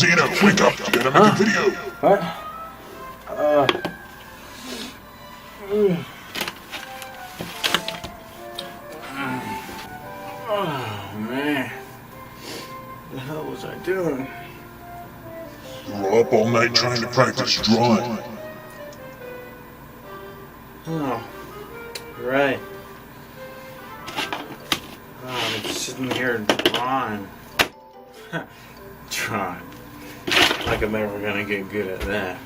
Xyno, wake up! You gotta make a video! What? Oh, man. What the hell was I doing? You were up all night trying to practice drawing. Oh, you're right. Oh, I'm just sitting here drawing. Drawing. Like I'm never gonna get good at that.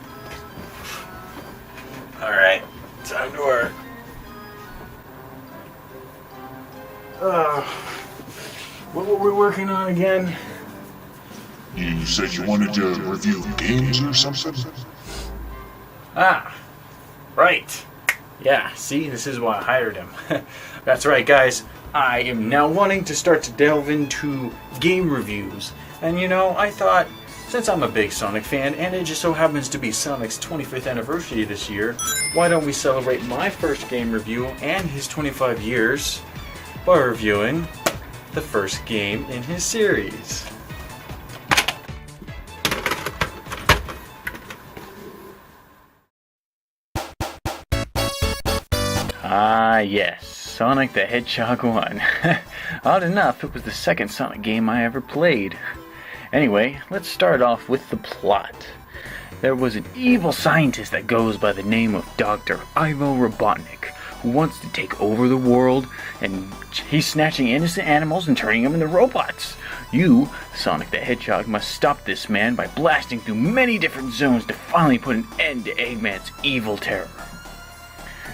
Alright, time to work. What were we working on again? You said you wanted to review games or something? Ah, right. Yeah, see, this is why I hired him. That's right, guys. I am now wanting to start to delve into game reviews. And you know, I thought, since I'm a big Sonic fan, and it just so happens to be Sonic's 25th anniversary this year, why don't we celebrate my first game review and his 25 years by reviewing the first game in his series. Ah, yes, Sonic the Hedgehog 1. Odd enough, it was the second Sonic game I ever played. Anyway, let's start off with the plot. There was an evil scientist that goes by the name of Dr. Ivo Robotnik, who wants to take over the world, and he's snatching innocent animals and turning them into robots. You, Sonic the Hedgehog, must stop this man by blasting through many different zones to finally put an end to Eggman's evil terror.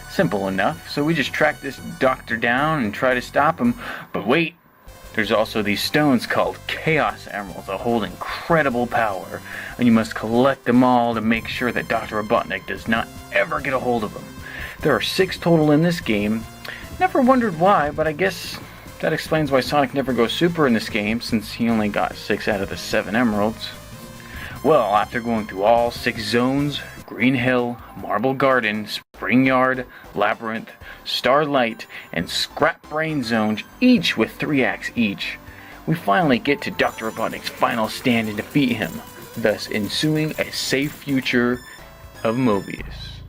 Simple enough, so we just track this doctor down and try to stop him, but wait, there's also these stones called Chaos Emeralds that hold incredible power, and you must collect them all to make sure that Dr. Robotnik does not ever get a hold of them. There are 6 total in this game. Never wondered why, but I guess that explains why Sonic never goes super in this game, since he only got 6 out of the 7 emeralds. Well, after going through all 6 zones, Green Hill, Marble Garden, Spring Yard, Labyrinth, Starlight, and Scrap Brain zones, each with 3 acts each, we finally get to Dr. Robotnik's final stand and defeat him, thus ensuing a safe future of Mobius.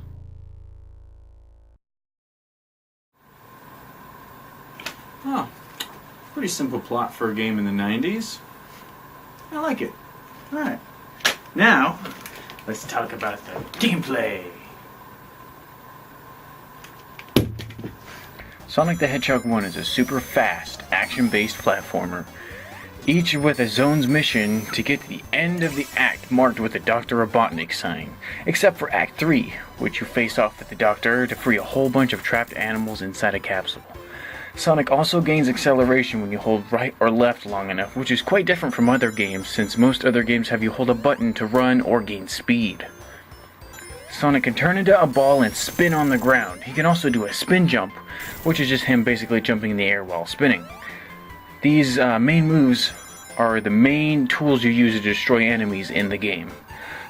Oh, pretty simple plot for a game in the 90s. I like it. Alright. Now, let's talk about the gameplay. Sonic the Hedgehog 1 is a super fast, action-based platformer, each with a zone's mission to get to the end of the act marked with the Dr. Robotnik sign, except for Act 3, which you face off with the Doctor to free a whole bunch of trapped animals inside a capsule. Sonic also gains acceleration when you hold right or left long enough, which is quite different from other games, since most other games have you hold a button to run or gain speed. Sonic can turn into a ball and spin on the ground. He can also do a spin jump, which is just him basically jumping in the air while spinning. These main moves are the main tools you use to destroy enemies in the game.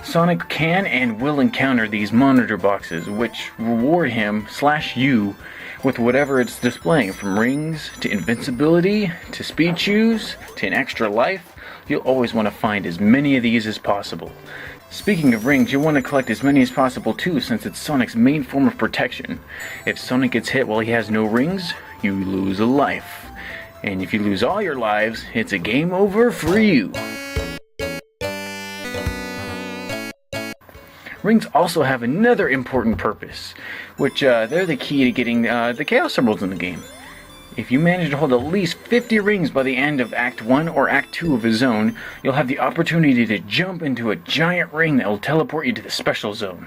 Sonic can and will encounter these monitor boxes, which reward him/you with whatever it's displaying, from rings to invincibility to speed shoes to an extra life. You'll always want to find as many of these as possible. Speaking of rings, you'll want to collect as many as possible too, since it's Sonic's main form of protection. If Sonic gets hit while he has no rings, you lose a life. And if you lose all your lives, it's a game over for you. Rings also have another important purpose, which they're the key to getting the Chaos Emeralds in the game. If you manage to hold at least 50 rings by the end of Act 1 or Act 2 of a zone, you'll have the opportunity to jump into a giant ring that will teleport you to the special zone.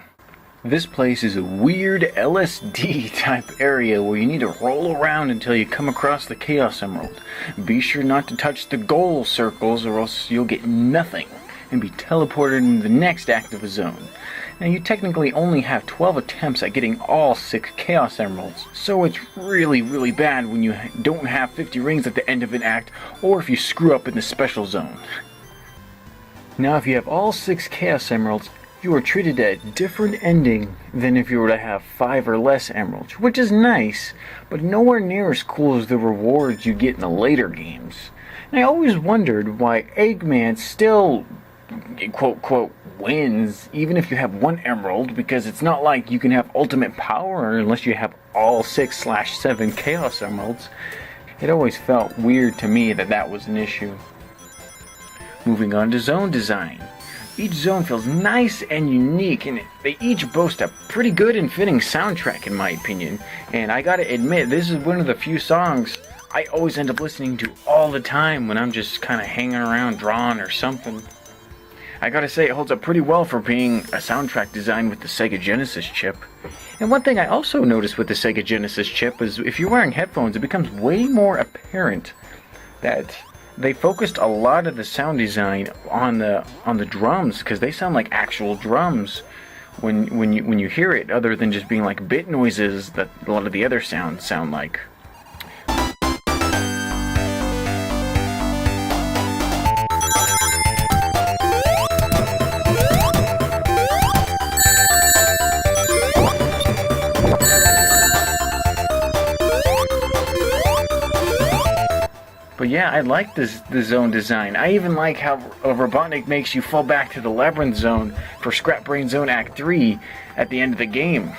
This place is a weird LSD type area where you need to roll around until you come across the Chaos Emerald. Be sure not to touch the goal circles or else you'll get nothing and be teleported into the next act of a zone. Now, you technically only have 12 attempts at getting all 6 Chaos Emeralds, so it's really bad when you don't have 50 rings at the end of an act, or if you screw up in the special zone. Now, if you have all 6 Chaos Emeralds, you are treated at a different ending than if you were to have 5 or less emeralds, which is nice, but nowhere near as cool as the rewards you get in the later games. And I always wondered why Eggman still quote wins even if you have one emerald, because it's not like you can have ultimate power unless you have all 6/7 chaos emeralds. It always felt weird to me that was an issue. Moving on to zone design. Each zone feels nice and unique, and they each boast a pretty good and fitting soundtrack in my opinion. And I gotta admit, this is one of the few songs I always end up listening to all the time when I'm just kind of hanging around drawing or something. I gotta say, it holds up pretty well for being a soundtrack designed with the Sega Genesis chip. And one thing I also noticed with the Sega Genesis chip is if you're wearing headphones, it becomes way more apparent that they focused a lot of the sound design on the drums, because they sound like actual drums when you hear it, other than just being like bit noises that a lot of the other sounds sound like. But yeah, I like the zone design. I even like how Robotnik makes you fall back to the Labyrinth Zone for Scrap Brain Zone Act 3 at the end of the game.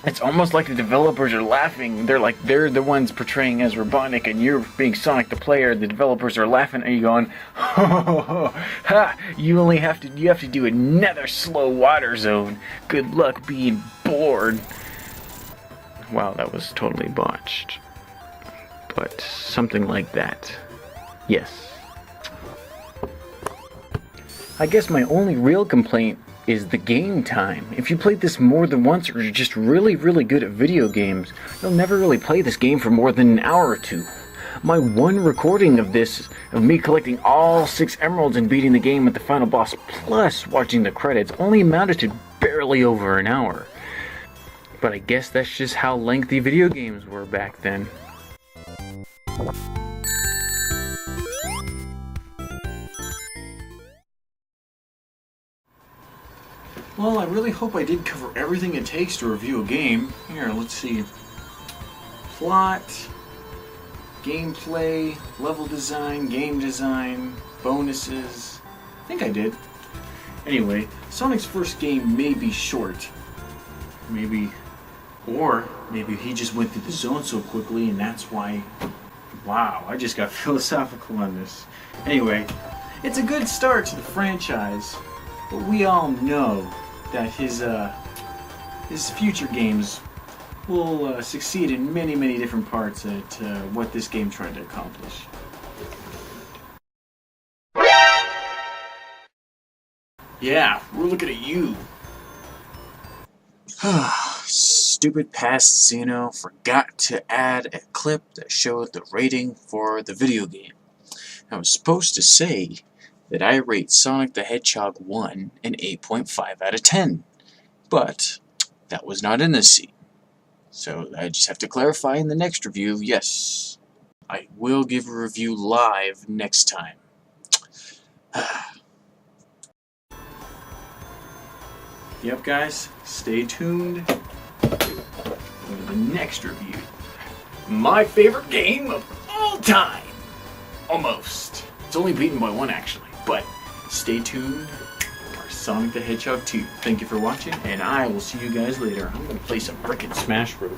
It's almost like the developers are laughing. They're the ones portraying as Robotnik, and you're being Sonic the player. The developers are laughing at you, going, "Ho, ha! You have to do another slow water zone. Good luck being bored." Wow, that was totally botched. But something like that. Yes. I guess my only real complaint is the game time. If you played this more than once, or you're just really, really good at video games, you'll never really play this game for more than an hour or two. My one recording of this, of me collecting all 6 emeralds and beating the game with the final boss, plus watching the credits, only amounted to barely over an hour. But I guess that's just how lengthy video games were back then. Well, I really hope I did cover everything it takes to review a game. Here, let's see. Plot, gameplay, level design, game design, bonuses. I think I did. Anyway, Sonic's first game may be short. Or maybe he just went through the zone so quickly and that's why... Wow, I just got philosophical on this. Anyway, it's a good start to the franchise, but we all know that his future games will succeed in many, many different parts at what this game tried to accomplish. Yeah, we're looking at you. Stupid past Xyno forgot to add a clip that showed the rating for the video game. I was supposed to say that I rate Sonic the Hedgehog 1 an 8.5 out of 10, but that was not in this scene. So I just have to clarify in the next review. Yes, I will give a review live next time. Yep, guys, stay tuned for the next review. My favorite game of all time! Almost. It's only beaten by one, actually, but stay tuned for Sonic the Hedgehog 2. Thank you for watching, and I will see you guys later. I'm going to play some frickin' Smash Bros.